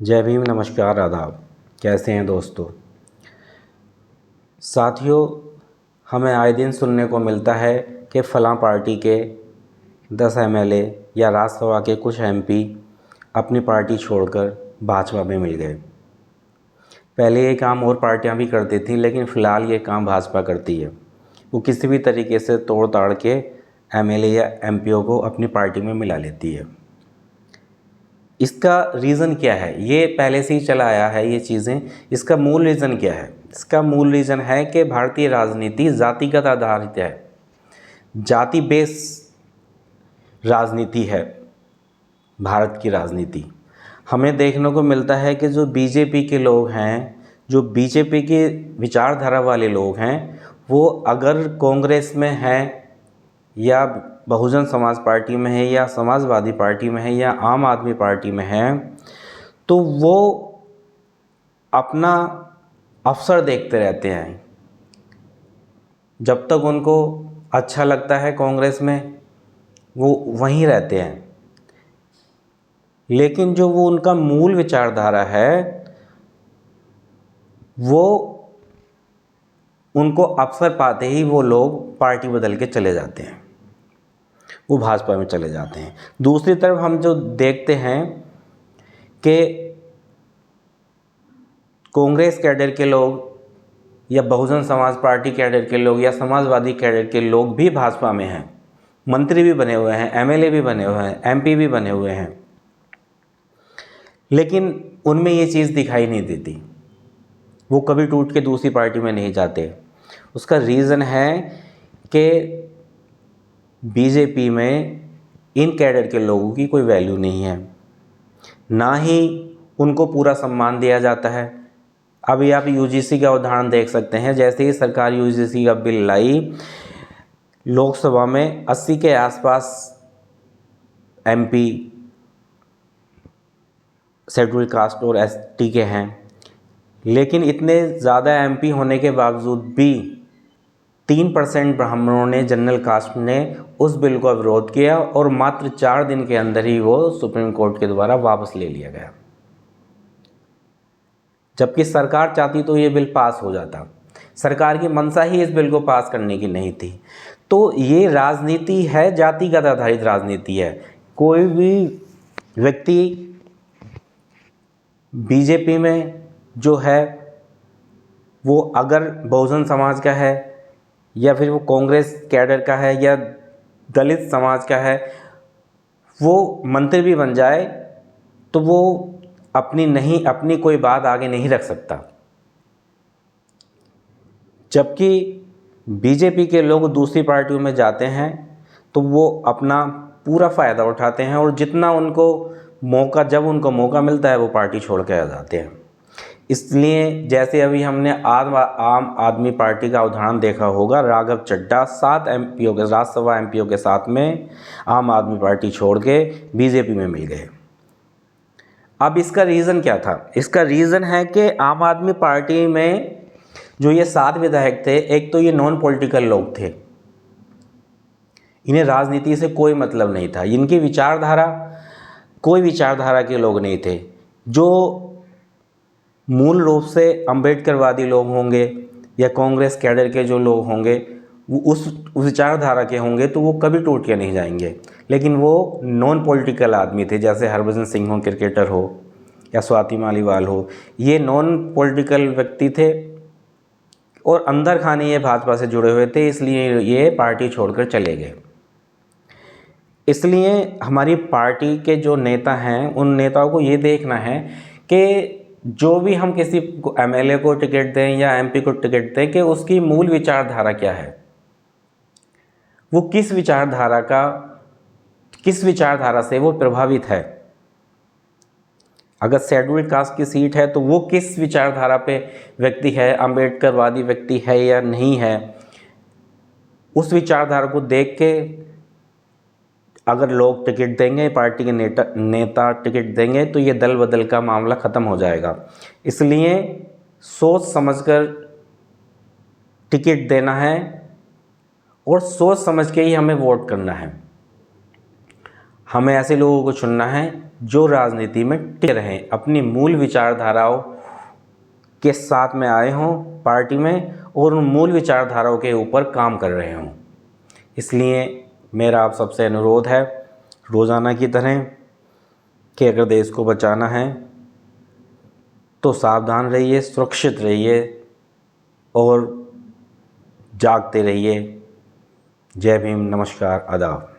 जय भीम, नमस्कार, आदाब। कैसे हैं दोस्तों? साथियों, हमें आए दिन सुनने को मिलता है कि फ़लाँ पार्टी के 10 एमएलए या राज्यसभा के कुछ एमपी अपनी पार्टी छोड़कर भाजपा में मिल गए। पहले ये काम और पार्टियां भी करती थीं, लेकिन फ़िलहाल ये काम भाजपा करती है। वो किसी भी तरीके से तोड़ ताड़ के एमएलए या एमपीओ को अपनी पार्टी में मिला लेती है। इसका रीज़न क्या है? ये पहले से ही चला आया है ये चीज़ें। इसका मूल रीज़न क्या है? इसका मूल रीज़न है कि भारतीय राजनीति जातिगत आधारित है, जाति बेस राजनीति है। भारत की राजनीति हमें देखने को मिलता है कि जो बीजेपी के लोग हैं, जो बीजेपी के विचारधारा वाले लोग हैं, वो अगर कांग्रेस में हैं या बहुजन समाज पार्टी में है या समाजवादी पार्टी में है या आम आदमी पार्टी में है, तो वो अपना अवसर देखते रहते हैं। जब तक उनको अच्छा लगता है कांग्रेस में, वो वहीं रहते हैं। लेकिन जो वो उनका मूल विचारधारा है, वो उनको अवसर पाते ही वो लोग पार्टी बदल के चले जाते हैं, वो भाजपा में चले जाते हैं। दूसरी तरफ हम जो देखते हैं कि कांग्रेस कैडर के लोग या बहुजन समाज पार्टी कैडर के लोग या समाजवादी कैडर के लोग भी भाजपा में हैं, मंत्री भी बने हुए हैं, एमएलए भी बने हुए हैं, एमपी भी बने हुए हैं, लेकिन उनमें ये चीज़ दिखाई नहीं देती। वो कभी टूट के दूसरी पार्टी में नहीं जाते। उसका रीज़न है कि बीजेपी में इन कैडर के लोगों की कोई वैल्यू नहीं है, ना ही उनको पूरा सम्मान दिया जाता है। अभी आप यूजीसी का उदाहरण देख सकते हैं। जैसे ही सरकार यूजीसी का बिल लाई, लोकसभा में 80 के आसपास एमपी शेड्यूल कास्ट और एसटी के हैं, लेकिन इतने ज़्यादा एमपी होने के बावजूद भी 3% ब्राह्मणों ने, जनरल कास्ट ने उस बिल का विरोध किया और मात्र 4 दिन के अंदर ही वो सुप्रीम कोर्ट के द्वारा वापस ले लिया गया। जबकि सरकार चाहती तो ये बिल पास हो जाता। सरकार की मंशा ही इस बिल को पास करने की नहीं थी। तो ये राजनीति है, जातिगत आधारित राजनीति है। कोई भी व्यक्ति बीजेपी में जो है, वो अगर बहुजन समाज का है या फिर वो कांग्रेस कैडर का है या दलित समाज का है, वो मंत्री भी बन जाए तो वो अपनी कोई बात आगे नहीं रख सकता। जबकि बीजेपी के लोग दूसरी पार्टियों में जाते हैं तो वो अपना पूरा फ़ायदा उठाते हैं और जितना उनको जब उनको मौका मिलता है वो पार्टी छोड़ के आ जाते हैं। इसलिए जैसे अभी हमने आम आदमी पार्टी का उदाहरण देखा होगा, राघव चड्ढा 7 एमपीओ के, राज्यसभा एमपीओ के साथ में आम आदमी पार्टी छोड़ के बीजेपी में मिल गए। अब इसका रीज़न क्या था? इसका रीज़न है कि आम आदमी पार्टी में जो ये 7 विधायक थे, एक तो ये नॉन पॉलिटिकल लोग थे, इन्हें राजनीति से कोई मतलब नहीं था, इनकी विचारधारा कोई विचारधारा के लोग नहीं थे। जो मूल रूप से अम्बेडकरवादी लोग होंगे या कांग्रेस कैडर के जो लोग होंगे, वो उस विचारधारा के होंगे तो वो कभी टूट के नहीं जाएंगे। लेकिन वो नॉन पॉलिटिकल आदमी थे, जैसे हरभजन सिंह हो, क्रिकेटर हो, या स्वाति मालीवाल हो, ये नॉन पॉलिटिकल व्यक्ति थे और अंदर खाने ये भाजपा से जुड़े हुए थे, इसलिए ये पार्टी छोड़कर चले गए। इसलिए हमारी पार्टी के जो नेता हैं, उन नेताओं को ये देखना है कि जो भी हम किसी एमएलए को टिकट दें या एमपी को टिकट दें, कि उसकी मूल विचारधारा क्या है, वो किस विचारधारा से वो प्रभावित है। अगर शेड्यूल्ड कास्ट की सीट है तो वो किस विचारधारा पे व्यक्ति है, अम्बेडकरवादी व्यक्ति है या नहीं है, उस विचारधारा को देख के अगर लोग टिकट देंगे, पार्टी के नेता टिकट देंगे, तो ये दल बदल का मामला ख़त्म हो जाएगा। इसलिए सोच समझकर टिकट देना है और सोच समझ के ही हमें वोट करना है। हमें ऐसे लोगों को चुनना है जो राजनीति में टिके रहें, अपनी मूल विचारधाराओं के साथ में आए हों पार्टी में और उन मूल विचारधाराओं के ऊपर काम कर रहे हों। इसलिए मेरा आप सबसे अनुरोध है रोज़ाना की तरह कि अगर देश को बचाना है तो सावधान रहिए, सुरक्षित रहिए और जागते रहिए। जय भीम, नमस्कार, आदाब।